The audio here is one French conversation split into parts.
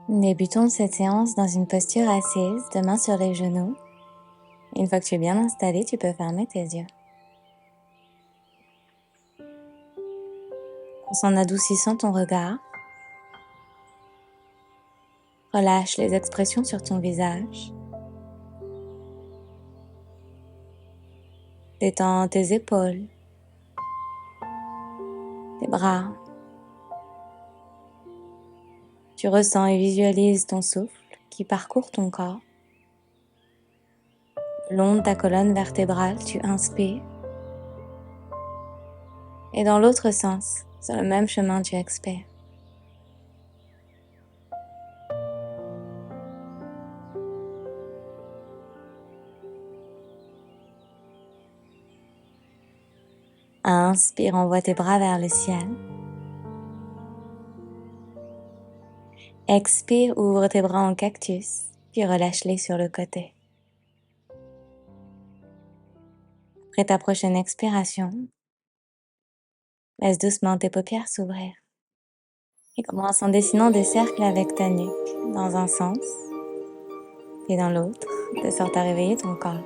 Débutons cette séance dans une posture assise, de mains sur les genoux. Une fois que tu es bien installé, tu peux fermer tes yeux. En adoucissant ton regard, relâche les expressions sur ton visage. Détends tes épaules, tes bras. Tu ressens et visualises ton souffle qui parcourt ton corps. Le long de ta colonne vertébrale, tu inspires. Et dans l'autre sens, sur le même chemin, tu expires. Inspire, envoie tes bras vers le ciel. Expire, ouvre tes bras en cactus, puis relâche-les sur le côté. Après ta prochaine expiration, laisse doucement tes paupières s'ouvrir. Et commence en dessinant des cercles avec ta nuque, dans un sens et dans l'autre, de sorte à réveiller ton corps.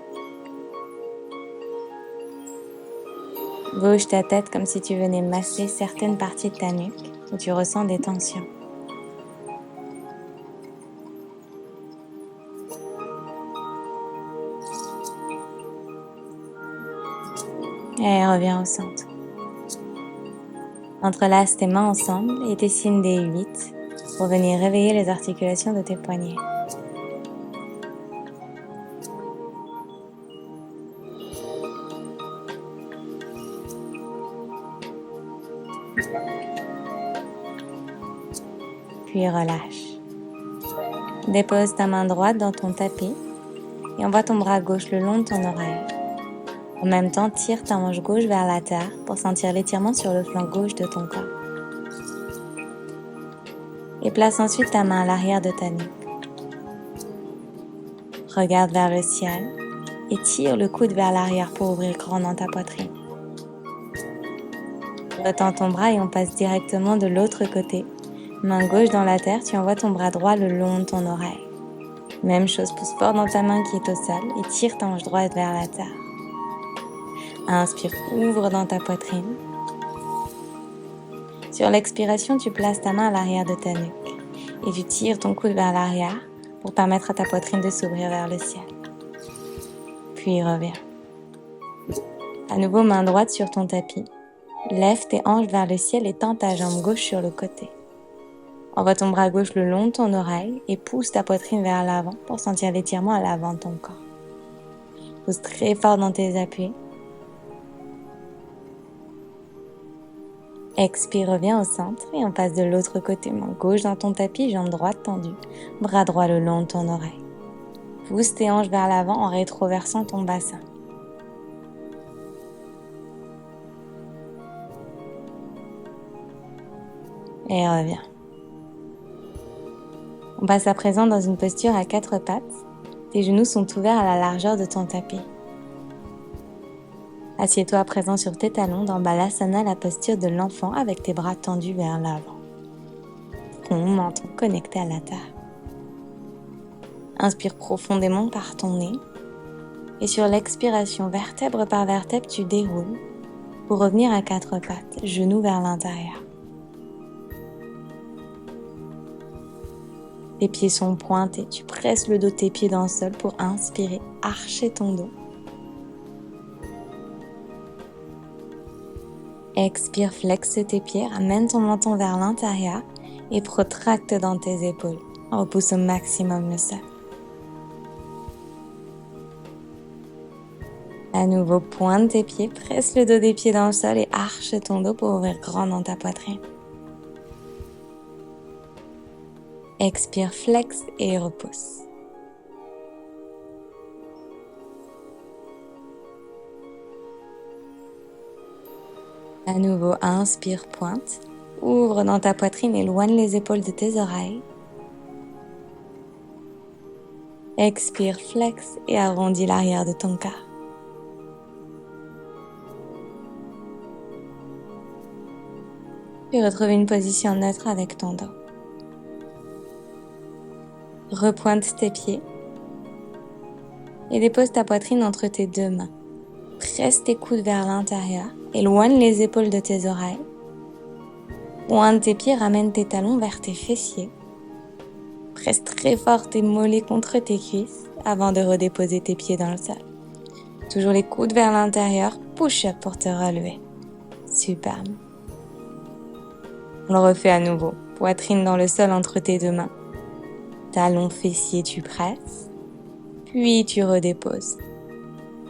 Bouge ta tête comme si tu venais masser certaines parties de ta nuque où tu ressens des tensions. Et reviens au centre. Entrelace tes mains ensemble et dessine des 8 pour venir réveiller les articulations de tes poignets. Puis relâche. Dépose ta main droite dans ton tapis et envoie ton bras gauche le long de ton oreille. En même temps, tire ta hanche gauche vers la terre pour sentir l'étirement sur le flanc gauche de ton corps. Et place ensuite ta main à l'arrière de ta nuque. Regarde vers le ciel et tire le coude vers l'arrière pour ouvrir grand dans ta poitrine. Retends ton bras et on passe directement de l'autre côté. Main gauche dans la terre, tu envoies ton bras droit le long de ton oreille. Même chose, pousse fort dans ta main qui est au sol et tire ta hanche droite vers la terre. Inspire, ouvre dans ta poitrine. Sur l'expiration, tu places ta main à l'arrière de ta nuque et tu tires ton coude vers l'arrière pour permettre à ta poitrine de s'ouvrir vers le ciel. Puis reviens. À nouveau, main droite sur ton tapis. Lève tes hanches vers le ciel et tends ta jambe gauche sur le côté. Envoie ton bras gauche le long de ton oreille et pousse ta poitrine vers l'avant pour sentir l'étirement à l'avant de ton corps. Pousse très fort dans tes appuis. Expire, reviens au centre et on passe de l'autre côté. Main gauche dans ton tapis, jambe droite tendue, bras droit le long de ton oreille. Pousse tes hanches vers l'avant en rétroversant ton bassin. Et reviens. On passe à présent dans une posture à 4 pattes. Tes genoux sont ouverts à la largeur de ton tapis. Assieds-toi à présent sur tes talons dans Balasana, la posture de l'enfant avec tes bras tendus vers l'avant. Front, menton connecté à la terre. Inspire profondément par ton nez. Et sur l'expiration, vertèbre par vertèbre, tu déroules pour revenir à 4 pattes, genoux vers l'intérieur. Les pieds sont pointés, tu presses le dos de tes pieds dans le sol pour inspirer, archer ton dos. Expire, flexe tes pieds, ramène ton menton vers l'intérieur et protracte dans tes épaules. Repousse au maximum le sol. À nouveau, pointe tes pieds, presse le dos des pieds dans le sol et arche ton dos pour ouvrir grand dans ta poitrine. Expire, flex et repousse. À nouveau, inspire, pointe. Ouvre dans ta poitrine, éloigne les épaules de tes oreilles. Expire, flex et arrondis l'arrière de ton corps. Puis retrouve une position neutre avec ton dos. Repointe tes pieds et dépose ta poitrine entre tes deux mains. Presse tes coudes vers l'intérieur, éloigne les épaules de tes oreilles. Pointe tes pieds, ramène tes talons vers tes fessiers. Presse très fort tes mollets contre tes cuisses avant de redéposer tes pieds dans le sol. Toujours les coudes vers l'intérieur, push-up pour te relever. Superbe. On le refait à nouveau. Poitrine dans le sol entre tes deux mains. Talons fessiers, tu presses. Puis tu redéposes.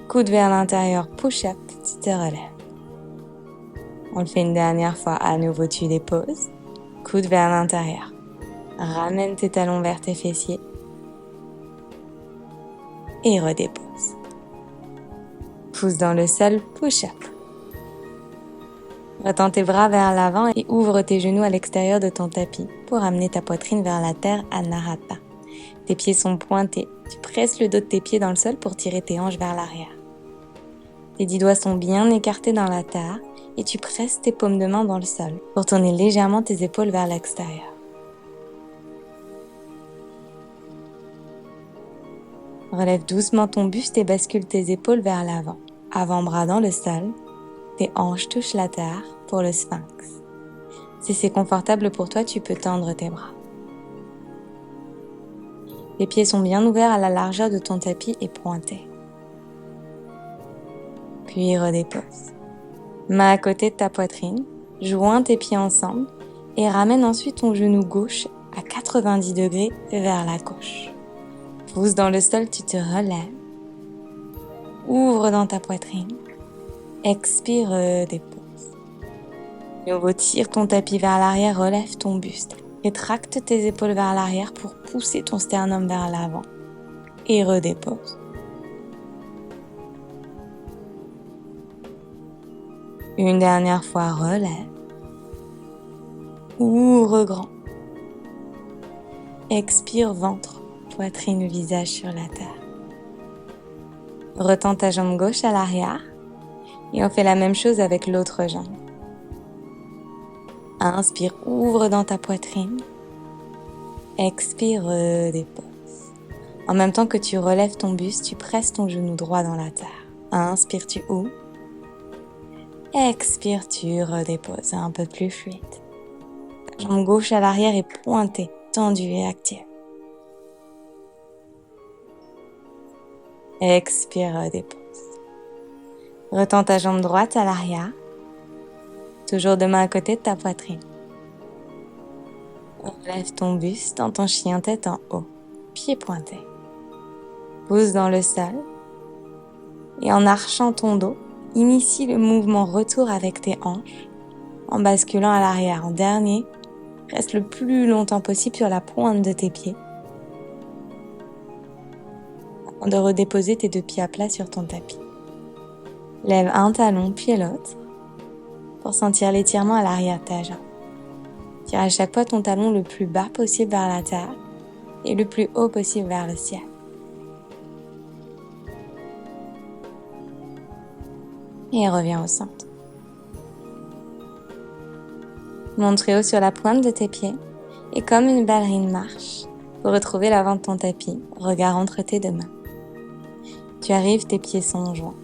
Coude vers l'intérieur, push-up, tu te relèves. On le fait une dernière fois. À nouveau, tu déposes. Coude vers l'intérieur. Ramène tes talons vers tes fessiers. Et redépose. Pousse dans le sol, push-up. Retends tes bras vers l'avant et ouvre tes genoux à l'extérieur de ton tapis pour amener ta poitrine vers la terre, Anahata. Tes pieds sont pointés. Tu presses le dos de tes pieds dans le sol pour tirer tes hanches vers l'arrière. Tes 10 doigts sont bien écartés dans la terre et tu presses tes paumes de main dans le sol pour tourner légèrement tes épaules vers l'extérieur. Relève doucement ton buste et bascule tes épaules vers l'avant. Avant-bras dans le sol, tes hanches touchent la terre pour le sphinx. Si c'est confortable pour toi, tu peux tendre tes bras. Les pieds sont bien ouverts à la largeur de ton tapis et pointés. Puis redépose. Main à côté de ta poitrine, joins tes pieds ensemble et ramène ensuite ton genou gauche à 90 degrés vers la gauche. Pousse dans le sol, tu te relèves. Ouvre dans ta poitrine. Expire, redépose. Nouveau, tire ton tapis vers l'arrière, relève ton buste. Rétracte tes épaules vers l'arrière pour pousser ton sternum vers l'avant. Et redépose. Une dernière fois, relève. Ouvre grand. Expire, ventre, poitrine, visage sur la terre. Retends ta jambe gauche à l'arrière et on fait la même chose avec l'autre jambe. Inspire, ouvre dans ta poitrine. Expire, redépose. En même temps que tu relèves ton buste, tu presses ton genou droit dans la terre. Inspire, tu ouvres. Expire, tu redéposes, un peu plus fluide. Ta jambe gauche à l'arrière est pointée, tendue et active. Expire, redépose. Retends ta jambe droite à l'arrière, toujours deux mains à côté de ta poitrine. Relève ton buste dans ton chien tête en haut, pieds pointés. Pousse dans le sol et en archant ton dos, initie le mouvement retour avec tes hanches en basculant à l'arrière. En dernier, reste le plus longtemps possible sur la pointe de tes pieds avant de redéposer tes deux pieds à plat sur ton tapis. Lève un talon puis l'autre pour sentir l'étirement à l'arrière de ta jambe. Tire à chaque fois ton talon le plus bas possible vers la terre et le plus haut possible vers le ciel. Et reviens au centre. Monte très haut sur la pointe de tes pieds et comme une ballerine marche pour retrouver l'avant de ton tapis, regard entre tes deux mains. Tu arrives, tes pieds sont joints.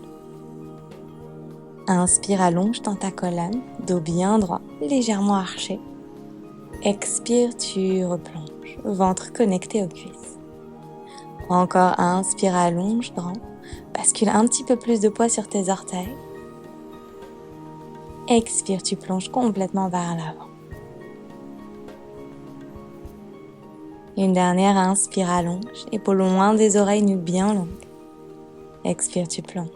Inspire, allonge dans ta colonne, dos bien droit, légèrement arché. Expire, tu replonges, ventre connecté aux cuisses. Encore inspire, allonge, grand, bascule un petit peu plus de poids sur tes orteils. Expire, tu plonges complètement vers l'avant. Une dernière, inspire, allonge, épaules loin des oreilles, nuque bien longue. Expire, tu plonges.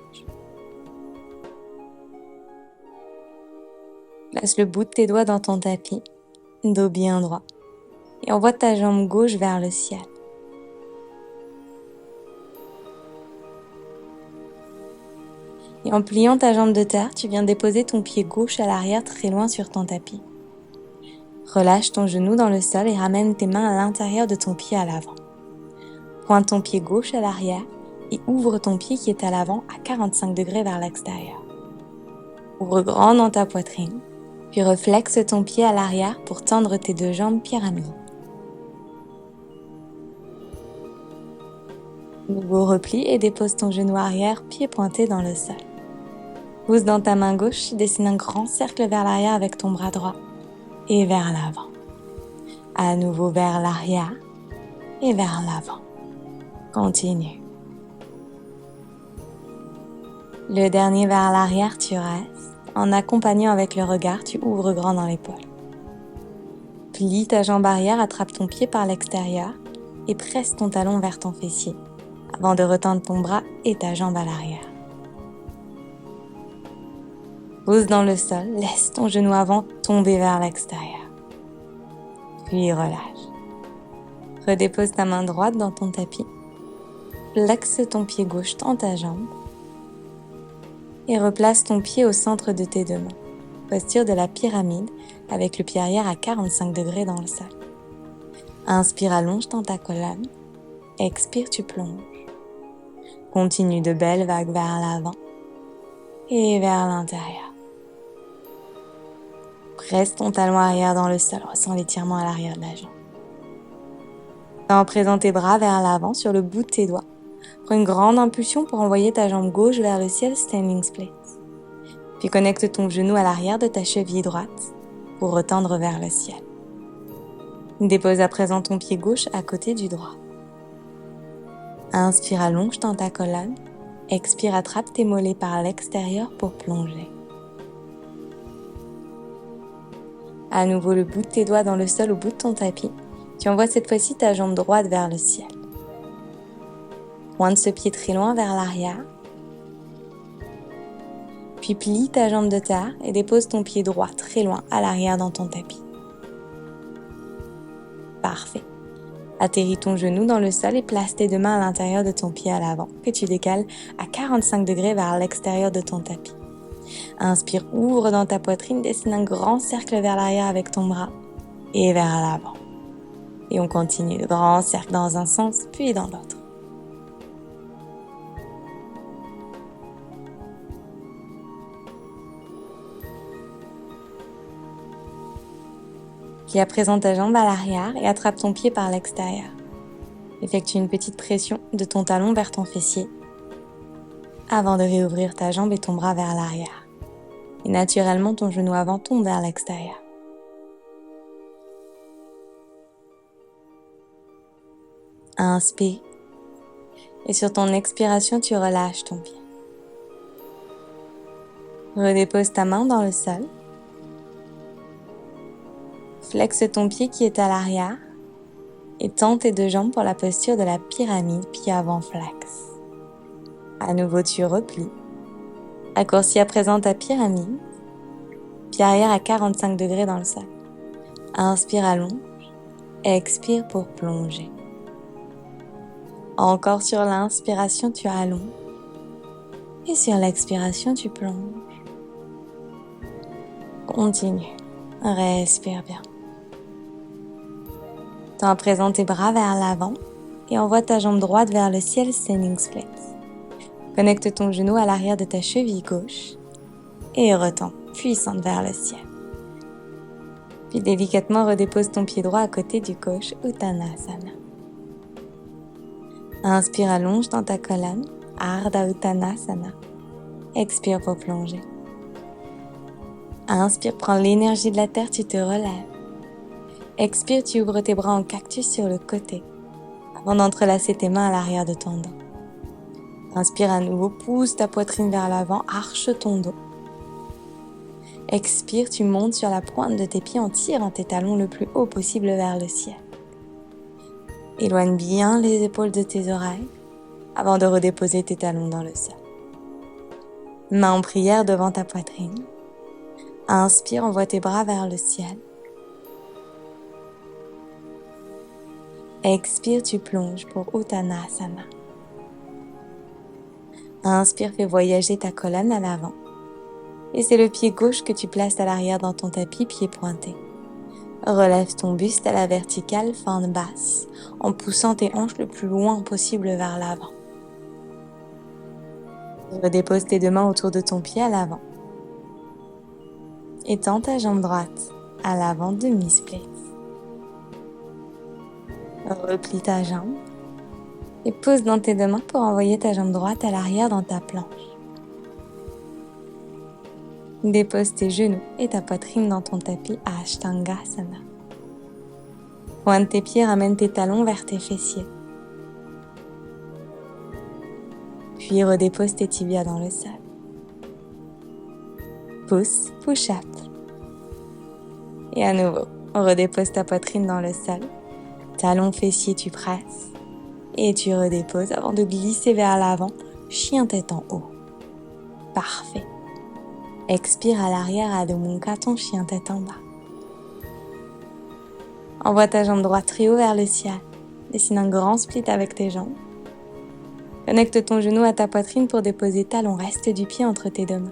Place le bout de tes doigts dans ton tapis, dos bien droit, et envoie ta jambe gauche vers le ciel. Et en pliant ta jambe de terre, tu viens déposer ton pied gauche à l'arrière très loin sur ton tapis. Relâche ton genou dans le sol et ramène tes mains à l'intérieur de ton pied à l'avant. Pointe ton pied gauche à l'arrière et ouvre ton pied qui est à l'avant à 45 degrés vers l'extérieur. Ouvre grand dans ta poitrine, puis reflexe ton pied à l'arrière pour tendre tes deux jambes pyramide. Nouveau repli et dépose ton genou arrière, pied pointé dans le sol. Pousse dans ta main gauche, dessine un grand cercle vers l'arrière avec ton bras droit et vers l'avant. À nouveau vers l'arrière et vers l'avant. Continue. Le dernier vers l'arrière, tu restes. En accompagnant avec le regard, tu ouvres grand dans l'épaule. Plie ta jambe arrière, attrape ton pied par l'extérieur et presse ton talon vers ton fessier avant de retendre ton bras et ta jambe à l'arrière. Pose dans le sol, laisse ton genou avant tomber vers l'extérieur. Puis relâche. Redépose ta main droite dans ton tapis. Flexe ton pied gauche dans ta jambe. Et replace ton pied au centre de tes deux mains. Posture de la pyramide avec le pied arrière à 45 degrés dans le sol. Inspire, allonge dans ta colonne. Expire, tu plonges. Continue de belles vagues vers l'avant et vers l'intérieur. Presse ton talon arrière dans le sol, ressens l'étirement à l'arrière de la jambe. Tends présent tes bras vers l'avant sur le bout de tes doigts. Prends une grande impulsion pour envoyer ta jambe gauche vers le ciel, standing split. Puis connecte ton genou à l'arrière de ta cheville droite pour retendre vers le ciel. Dépose à présent ton pied gauche à côté du droit. Inspire, allonge dans ta colonne. Expire, attrape tes mollets par l'extérieur pour plonger. À nouveau le bout de tes doigts dans le sol au bout de ton tapis. Tu envoies cette fois-ci ta jambe droite vers le ciel. Pointe ce pied très loin vers l'arrière. Puis plie ta jambe de terre et dépose ton pied droit très loin à l'arrière dans ton tapis. Parfait. Atterris ton genou dans le sol et place tes deux mains à l'intérieur de ton pied à l'avant, que tu décales à 45 degrés vers l'extérieur de ton tapis. Inspire, ouvre dans ta poitrine, dessine un grand cercle vers l'arrière avec ton bras et vers l'avant. Et on continue, le grand cercle dans un sens, puis dans l'autre. Plie à présent ta jambe à l'arrière et attrape ton pied par l'extérieur. Effectue une petite pression de ton talon vers ton fessier avant de réouvrir ta jambe et ton bras vers l'arrière. Et naturellement, ton genou avant tombe vers l'extérieur. Inspire. Et sur ton expiration, tu relâches ton pied. Redépose ta main dans le sol. Flexe ton pied qui est à l'arrière et tends tes deux jambes pour la posture de la pyramide, pied avant flex. À nouveau, tu replies. Raccourcis à présent ta pyramide, pied arrière à 45 degrés dans le sol. Inspire, allonge. Expire pour plonger. Encore sur l'inspiration, tu allonges. Et sur l'expiration, tu plonges. Continue. Respire bien. Tends à présent tes bras vers l'avant et envoie ta jambe droite vers le ciel, standing split. Connecte ton genou à l'arrière de ta cheville gauche et retends puissante vers le ciel. Puis délicatement redépose ton pied droit à côté du gauche, Uttanasana. Inspire, allonge dans ta colonne, Ardha Uttanasana. Expire pour plonger. Inspire, prends l'énergie de la terre, tu te relèves. Expire, tu ouvres tes bras en cactus sur le côté avant d'entrelacer tes mains à l'arrière de ton dos. Inspire à nouveau, pousse ta poitrine vers l'avant, arche ton dos. Expire, tu montes sur la pointe de tes pieds en tirant tes talons le plus haut possible vers le ciel. Éloigne bien les épaules de tes oreilles avant de redéposer tes talons dans le sol. Main en prière devant ta poitrine. Inspire, envoie tes bras vers le ciel. Expire, tu plonges pour Uttanasana. Inspire, fais voyager ta colonne à l'avant. Et c'est le pied gauche que tu places à l'arrière dans ton tapis, pied pointé. Relève ton buste à la verticale, fente basse, en poussant tes hanches le plus loin possible vers l'avant. Redépose tes deux mains autour de ton pied à l'avant. Étends ta jambe droite à l'avant, demi-split. Replie ta jambe et pose dans tes deux mains pour envoyer ta jambe droite à l'arrière dans ta planche. Dépose tes genoux et ta poitrine dans ton tapis à Ashtangasana. Pointe tes pieds, ramène tes talons vers tes fessiers. Puis redépose tes tibias dans le sol. Pousse, push-up. Et à nouveau, redépose ta poitrine dans le sol. Talons, fessiers, tu presses. Et tu redéposes avant de glisser vers l'avant, chien tête en haut. Parfait. Expire à l'arrière, Adho Mukha, ton chien tête en bas. Envoie ta jambe droite très haut vers le ciel. Dessine un grand split avec tes jambes. Connecte ton genou à ta poitrine pour déposer talon reste du pied entre tes deux mains.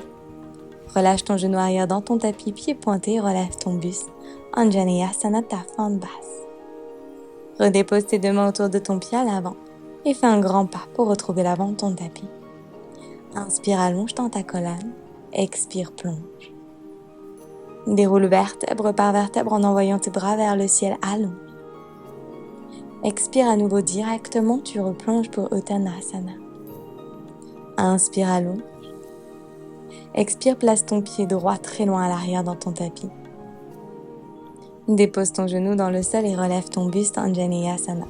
Relâche ton genou arrière dans ton tapis, pied pointé, et relève ton buste. Anjaneyasana, ta fente basse. Redépose tes deux mains autour de ton pied à l'avant et fais un grand pas pour retrouver l'avant de ton tapis. Inspire, allonge dans ta colonne. Expire, plonge. Déroule vertèbre par vertèbre en envoyant tes bras vers le ciel, allonge. Expire à nouveau directement, tu replonges pour Uttanasana. Inspire, allonge. Expire, place ton pied droit très loin à l'arrière dans ton tapis. Dépose ton genou dans le sol et relève ton buste, Anjaneyasana.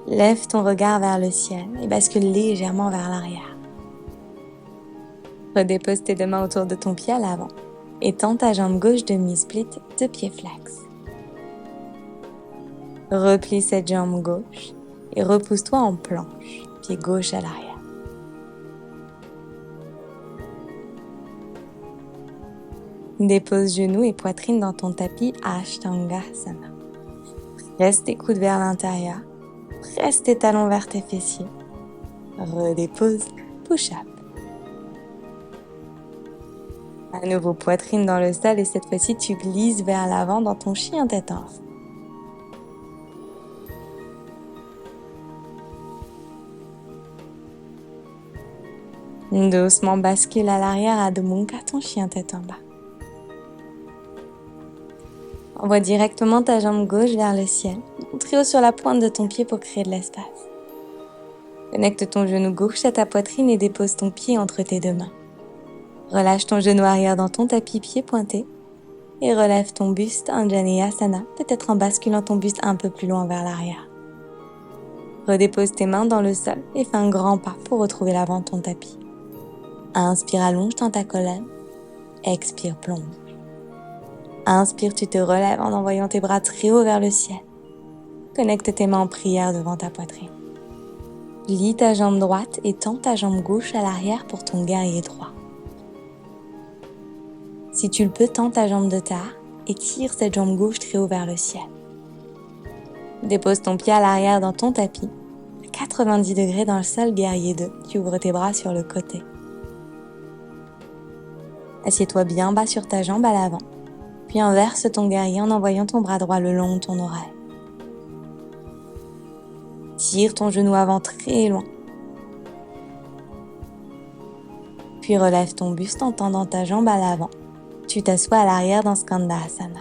Lève ton regard vers le ciel et bascule légèrement vers l'arrière. Redépose tes deux mains autour de ton pied à l'avant et tends ta jambe gauche demi-split de pied flex. Replie cette jambe gauche et repousse-toi en planche, pied gauche à l'arrière. Dépose genoux et poitrine dans ton tapis Ashtangasana. Presse tes coudes vers l'intérieur. Presse tes talons vers tes fessiers. Redépose, push-up. À nouveau, poitrine dans le sol et cette fois-ci, tu glisses vers l'avant dans ton chien tête en haut. Doucement bascule à l'arrière, Adho Mukha, ton chien tête en bas. Envoie directement ta jambe gauche vers le ciel, très haut sur la pointe de ton pied pour créer de l'espace. Connecte ton genou gauche à ta poitrine et dépose ton pied entre tes deux mains. Relâche ton genou arrière dans ton tapis, pied pointé, et relève ton buste, Anjaneyasana, peut-être en basculant ton buste un peu plus loin vers l'arrière. Redépose tes mains dans le sol et fais un grand pas pour retrouver l'avant de ton tapis. Inspire, allonge dans ta colonne. Expire, plonge. Inspire, tu te relèves en envoyant tes bras très haut vers le ciel. Connecte tes mains en prière devant ta poitrine. Plie ta jambe droite et tends ta jambe gauche à l'arrière pour ton guerrier droit. Si tu le peux, tends ta jambe de terre et tire cette jambe gauche très haut vers le ciel. Dépose ton pied à l'arrière dans ton tapis, à 90 degrés dans le sol, guerrier 2. Tu ouvres tes bras sur le côté. Assieds-toi bien bas sur ta jambe à l'avant, puis inverse ton guerrier en envoyant ton bras droit le long de ton oreille. Tire ton genou avant très loin. Puis relève ton buste en tendant ta jambe à l'avant. Tu t'assois à l'arrière dans Skandasana.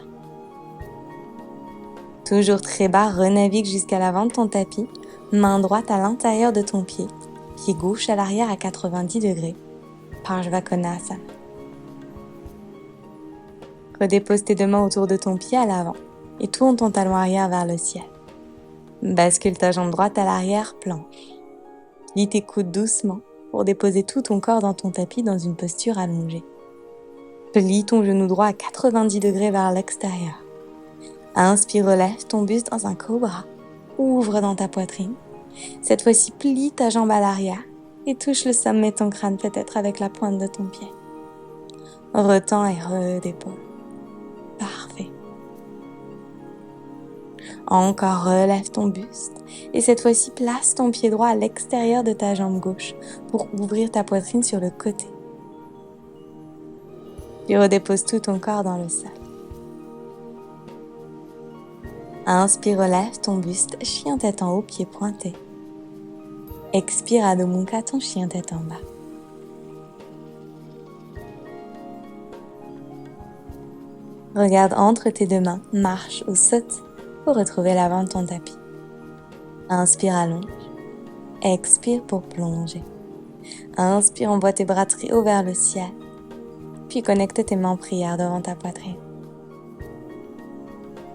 Toujours très bas, renavigue jusqu'à l'avant de ton tapis, main droite à l'intérieur de ton pied, pied gauche à l'arrière à 90 degrés, Parshvakonasana. Redépose tes deux mains autour de ton pied à l'avant et tourne ton talon arrière vers le ciel. Bascule ta jambe droite à l'arrière, planche. Plie tes coudes doucement pour déposer tout ton corps dans ton tapis dans une posture allongée. Plie ton genou droit à 90 degrés vers l'extérieur. Inspire, relève ton buste dans un cobra. Ouvre dans ta poitrine. Cette fois-ci, plie ta jambe à l'arrière et touche le sommet de ton crâne peut-être avec la pointe de ton pied. Retends et redépose. Parfait. Encore, relève ton buste et cette fois-ci, place ton pied droit à l'extérieur de ta jambe gauche pour ouvrir ta poitrine sur le côté. Puis redépose tout ton corps dans le sol. Inspire, relève ton buste, chien tête en haut, pied pointé. Expire, Adho Mukha, ton chien tête en bas. Regarde entre tes deux mains, marche ou saute pour retrouver l'avant de ton tapis. Inspire, allonge. Expire pour plonger. Inspire, envoie tes bras très haut vers le ciel. Puis connecte tes mains en prière devant ta poitrine.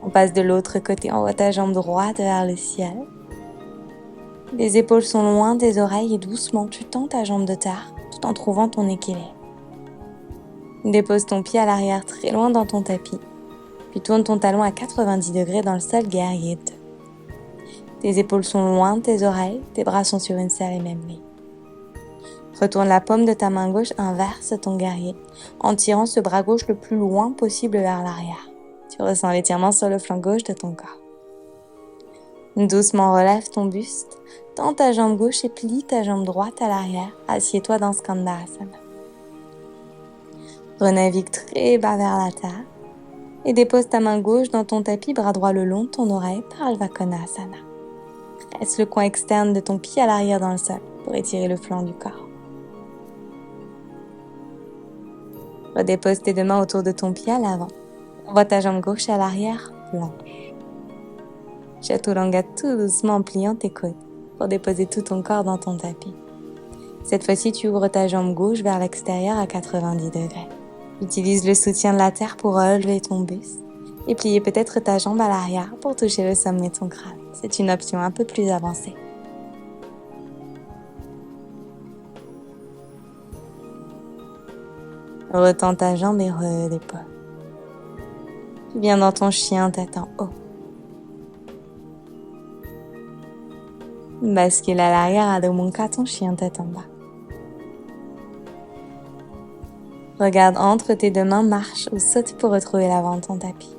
On passe de l'autre côté, envoie ta jambe droite vers le ciel. Les épaules sont loin des oreilles et doucement tu tends ta jambe de terre tout en trouvant ton équilibre. Dépose ton pied à l'arrière très loin dans ton tapis, puis tourne ton talon à 90 degrés dans le sol, guerrier 2. Tes épaules sont loin de tes oreilles, tes bras sont sur une seule et même ligne. Retourne la paume de ta main gauche, inverse ton guerrier, en tirant ce bras gauche le plus loin possible vers l'arrière. Tu ressens l'étirement sur le flanc gauche de ton corps. Doucement relève ton buste, tends ta jambe gauche et plie ta jambe droite à l'arrière. Assieds-toi dans Skandasana. Renavigue très bas vers la terre et dépose ta main gauche dans ton tapis, bras droit le long de ton oreille, Paralva Konasana. Reste le coin externe de ton pied à l'arrière dans le sol pour étirer le flanc du corps. Redépose tes deux mains autour de ton pied à l'avant. Envoie ta jambe gauche à l'arrière, planche. Chaturanga tout doucement en pliant tes coudes pour déposer tout ton corps dans ton tapis. Cette fois-ci, tu ouvres ta jambe gauche vers l'extérieur à 90 degrés. Utilise le soutien de la terre pour relever ton buste et plier peut-être ta jambe à l'arrière pour toucher le sommet de ton crâne. C'est une option un peu plus avancée. Retends ta jambe et redépose. Tu viens dans ton chien tête en haut. Bascule à l'arrière, Adho Mukha, ton chien tête en bas. Regarde entre tes deux mains, marche ou saute pour retrouver l'avant de ton tapis.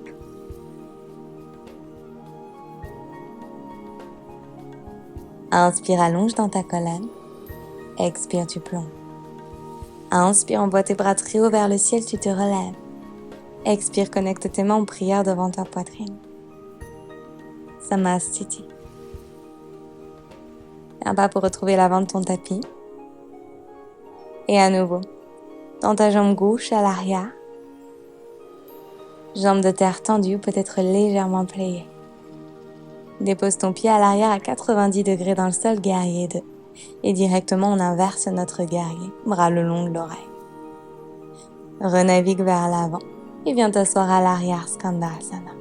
Inspire, allonge dans ta colonne. Expire, tu plonges. Inspire, envoie tes bras très haut vers le ciel, tu te relèves. Expire, connecte tes mains en prière devant ta poitrine. Samastiti. Un pas pour retrouver l'avant de ton tapis. Et à nouveau, tends ta jambe gauche à l'arrière. Jambe de terre tendue, peut-être légèrement pliée. Dépose ton pied à l'arrière à 90 degrés dans le sol, guerrier 2. Et directement, on inverse notre guerrier, bras le long de l'oreille. Renavigue vers l'avant et viens t'asseoir à l'arrière, Skandasana.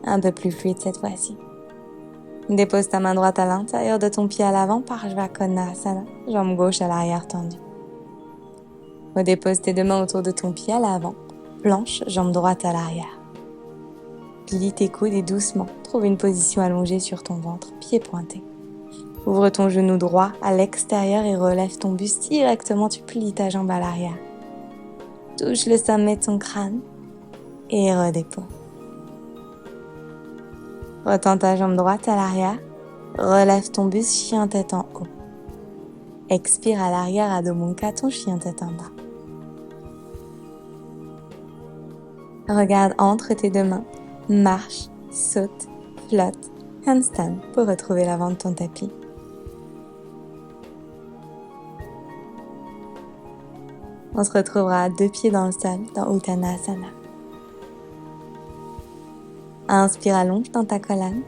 Un peu plus fluide cette fois-ci. Dépose ta main droite à l'intérieur de ton pied à l'avant, Paralva Konasana, jambe gauche à l'arrière tendue. Redépose tes deux mains autour de ton pied à l'avant, planche, jambe droite à l'arrière. Plie tes coudes et doucement, trouve une position allongée sur ton ventre, pied pointé. Ouvre ton genou droit à l'extérieur et relève ton buste directement, tu plies ta jambe à l'arrière. Touche le sommet de ton crâne et redépose. Retends ta jambe droite à l'arrière, relève ton buste, chien tête en haut. Expire à l'arrière, Adho Mukha, ton chien tête en bas. Regarde entre tes deux mains, marche, saute, flotte, handstand pour retrouver l'avant de ton tapis. On se retrouvera à deux pieds dans le sol, dans Uttanasana. Inspire, allonge dans ta colonne.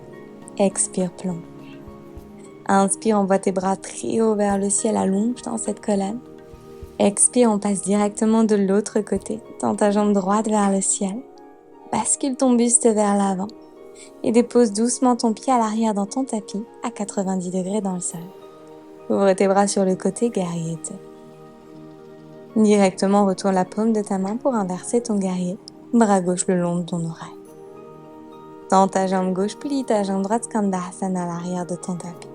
Expire, plonge. Inspire, envoie tes bras très haut vers le ciel, allonge dans cette colonne. Expire, on passe directement de l'autre côté. Tends ta jambe droite vers le ciel. Bascule ton buste vers l'avant. Et dépose doucement ton pied à l'arrière dans ton tapis, à 90 degrés dans le sol. Ouvre tes bras sur le côté, guerrier 2. Directement, retourne la paume de ta main pour inverser ton guerrier, bras gauche le long de ton oreille. Tends ta jambe gauche, plie ta jambe droite, Skandasana à l'arrière de ton tapis.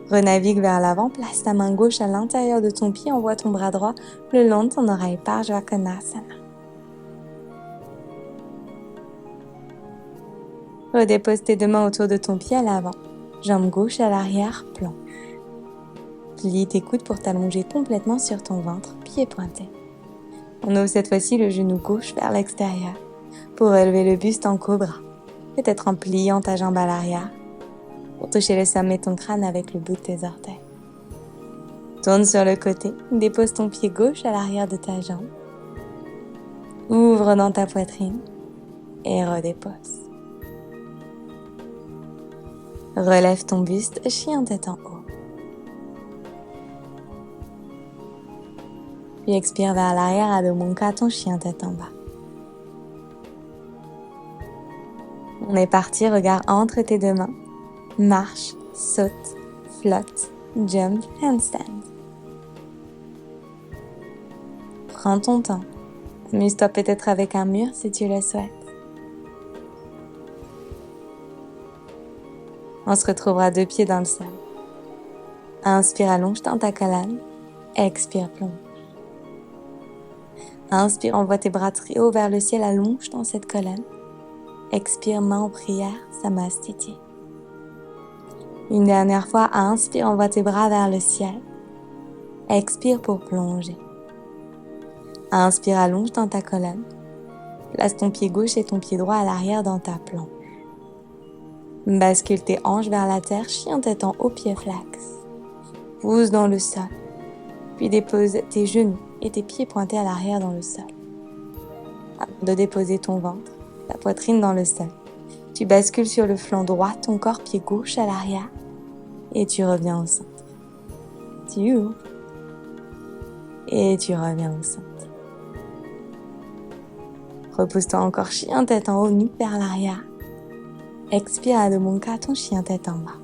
Renavigue vers l'avant, place ta main gauche à l'intérieur de ton pied, envoie ton bras droit le long de ton oreille, Paralva Konasana. Redépose tes deux mains autour de ton pied à l'avant, jambe gauche à l'arrière, planche. Plie tes coudes pour t'allonger complètement sur ton ventre, pied pointé. On ouvre cette fois-ci le genou gauche vers l'extérieur pour relever le buste en cobra, peut-être en pliant ta jambe à l'arrière pour toucher le sommet de ton crâne avec le bout de tes orteils. Tourne sur le côté, dépose ton pied gauche à l'arrière de ta jambe. Ouvre dans ta poitrine et redépose. Relève ton buste, chien tête en haut. Puis expire vers l'arrière, Adho Mukha, ton chien tête en bas. On est parti, regard entre tes deux mains. Marche, saute, flotte, jump, handstand. Prends ton temps. Amuse-toi peut-être avec un mur si tu le souhaites. On se retrouvera deux pieds dans le sol. Inspire, allonge dans ta colonne. Expire, plonge. Inspire, envoie tes bras très haut vers le ciel, allonge dans cette colonne. Expire, main en prière, Samastiti. Une dernière fois, inspire, envoie tes bras vers le ciel. Expire pour plonger. Inspire, allonge dans ta colonne. Place ton pied gauche et ton pied droit à l'arrière dans ta planche. Bascule tes hanches vers la terre, chien tête en haut, pied flex. Pousse dans le sol. Puis dépose tes genoux et tes pieds pointés à l'arrière dans le sol. Avant de déposer ton ventre, ta poitrine dans le sol. Tu bascules sur le flanc droit, ton corps pied gauche à l'arrière et tu reviens au centre. Tu ouvres et tu reviens au centre. Repousse-toi encore, chien tête en haut, nuque vers l'arrière. Expire, Adho Mukha, ton chien tête en bas.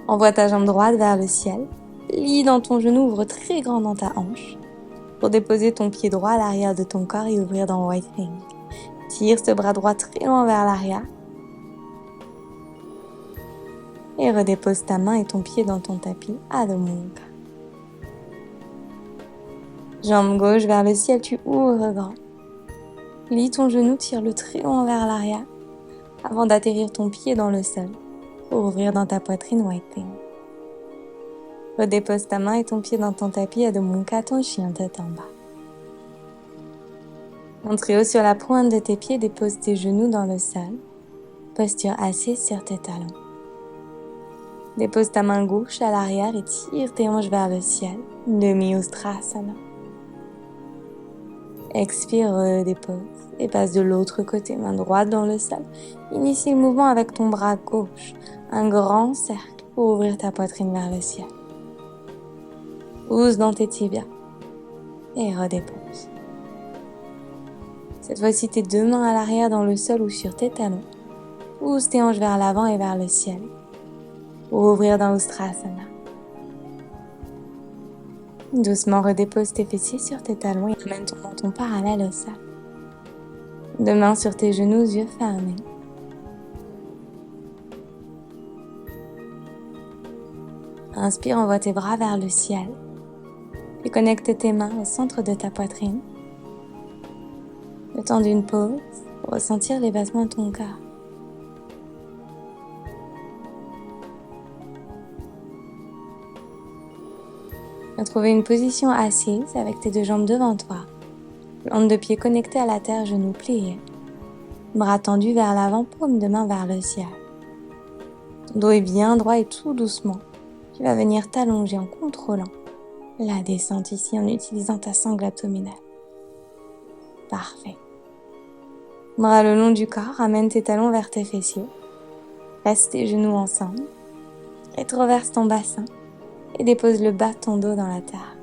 Envoie ta jambe droite vers le ciel. Plie dans ton genou, ouvre très grand dans ta hanche pour déposer ton pied droit à l'arrière de ton corps et ouvrir dans White Thing. Tire ce bras droit très loin vers l'arrière et redépose ta main et ton pied dans ton tapis, Adho Mukha. Jambe gauche vers le ciel, tu ouvres grand. Plie ton genou, tire-le très loin vers l'arrière avant d'atterrir ton pied dans le sol pour ouvrir dans ta poitrine, White Thing. Redépose ta main et ton pied dans ton tapis, Adho Mukha, ton chien tête en bas. Monte très haut sur la pointe de tes pieds, dépose tes genoux dans le sol. Posture assise sur tes talons. Dépose ta main gauche à l'arrière et tire tes hanches vers le ciel. Demi-Ustrasana. Expire, redépose et passe de l'autre côté, main droite dans le sol. Initie le mouvement avec ton bras gauche. Un grand cercle pour ouvrir ta poitrine vers le ciel. Pousse dans tes tibias et redépose. Cette fois-ci, tes deux mains à l'arrière dans le sol ou sur tes talons. Pousse tes hanches vers l'avant et vers le ciel pour ouvrir dans Ustrasana. Doucement redépose tes fessiers sur tes talons et amène ton menton parallèle au sol. Deux mains sur tes genoux, yeux fermés. Inspire, envoie tes bras vers le ciel. Puis connecte tes mains au centre de ta poitrine. Le temps d'une pause pour ressentir les battements de ton cœur. Trouver une position assise avec tes deux jambes devant toi. Plante de pied connectée à la terre, genoux pliés. Bras tendus vers l'avant, paume de main vers le ciel. Ton dos est bien droit et tout doucement, tu vas venir t'allonger en contrôlant la descente ici en utilisant ta sangle abdominale. Parfait. Bras le long du corps, amène tes talons vers tes fessiers. Presse tes genoux ensemble. Rétroverse ton bassin et dépose le bas de ton dos dans la terre.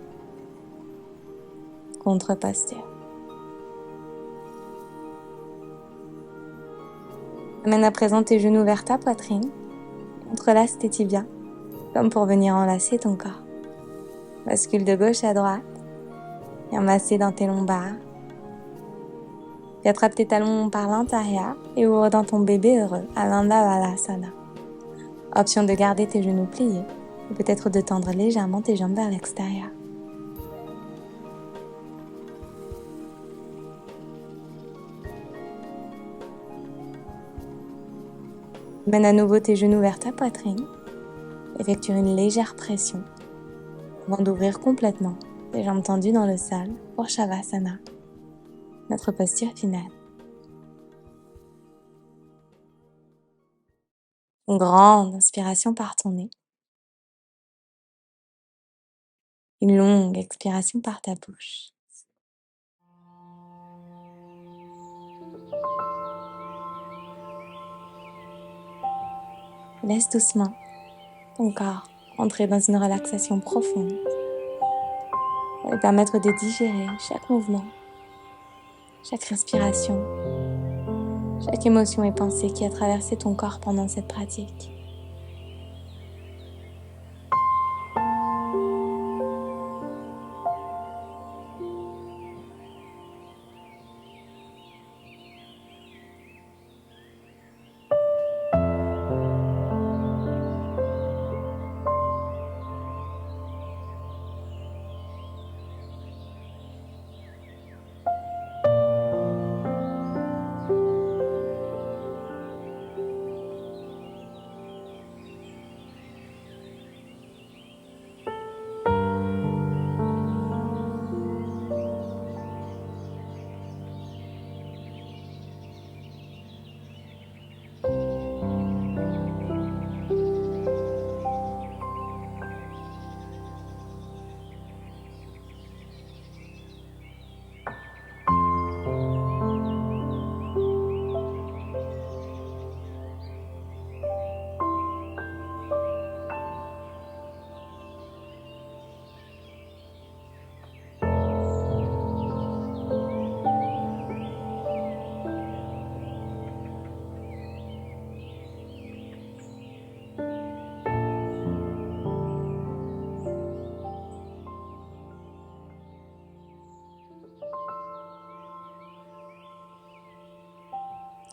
Contre-posture. Amène à présent tes genoux vers ta poitrine. Entrelace tes tibias, comme pour venir enlacer ton corps. Bascule de gauche à droite. Viens masser dans tes lombaires. Puis attrape tes talons par l'intérieur et ouvre dans ton bébé heureux, Ananda Valasana. Option de garder tes genoux pliés ou peut-être de tendre légèrement tes jambes vers l'extérieur. Mène à nouveau tes genoux vers ta poitrine. Effectue une légère pression avant d'ouvrir complètement tes jambes tendues dans le sol pour Shavasana, notre posture finale. Une grande inspiration par ton nez. Une longue expiration par ta bouche. Laisse doucement ton corps entrer dans une relaxation profonde pour lui permettre de digérer chaque mouvement, chaque respiration, chaque émotion et pensée qui a traversé ton corps pendant cette pratique.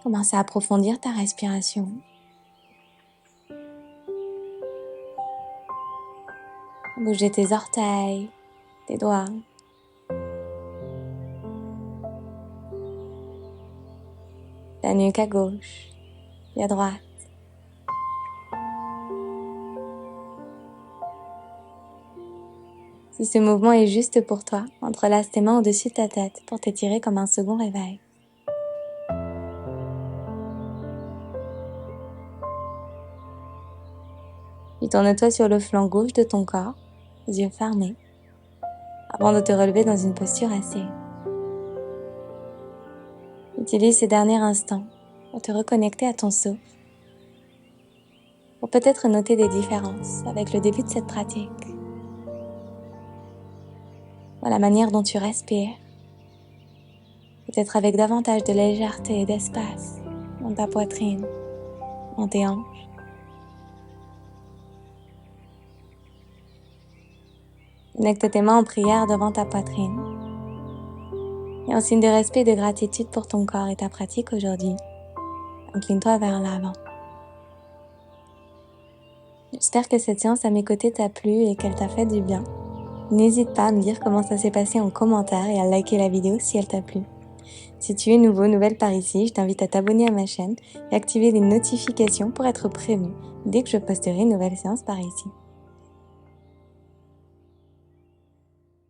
Commence à approfondir ta respiration. Bouger tes orteils, tes doigts. Ta nuque à gauche et à droite. Si ce mouvement est juste pour toi, entrelace tes mains au-dessus de ta tête pour t'étirer comme un second réveil. Puis tourne-toi sur le flanc gauche de ton corps, les yeux fermés, avant de te relever dans une posture assise. Utilise ces derniers instants pour te reconnecter à ton souffle, pour peut-être noter des différences avec le début de cette pratique. Dans la manière dont tu respires, peut-être avec davantage de légèreté et d'espace dans ta poitrine, dans tes hanches. Connecte tes mains en prière devant ta poitrine. Et en signe de respect et de gratitude pour ton corps et ta pratique aujourd'hui, incline-toi vers l'avant. J'espère que cette séance à mes côtés t'a plu et qu'elle t'a fait du bien. N'hésite pas à me dire comment ça s'est passé en commentaire et à liker la vidéo si elle t'a plu. Si tu es nouvelle par ici, je t'invite à t'abonner à ma chaîne et activer les notifications pour être prévenu dès que je posterai une nouvelle séance par ici.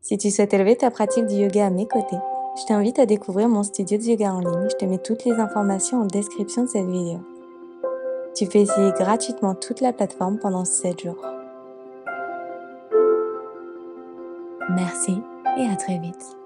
Si tu souhaites élever ta pratique du yoga à mes côtés, je t'invite à découvrir mon studio de yoga en ligne. Je te mets toutes les informations en description de cette vidéo. Tu peux essayer gratuitement toute la plateforme pendant 7 jours. Merci et à très vite.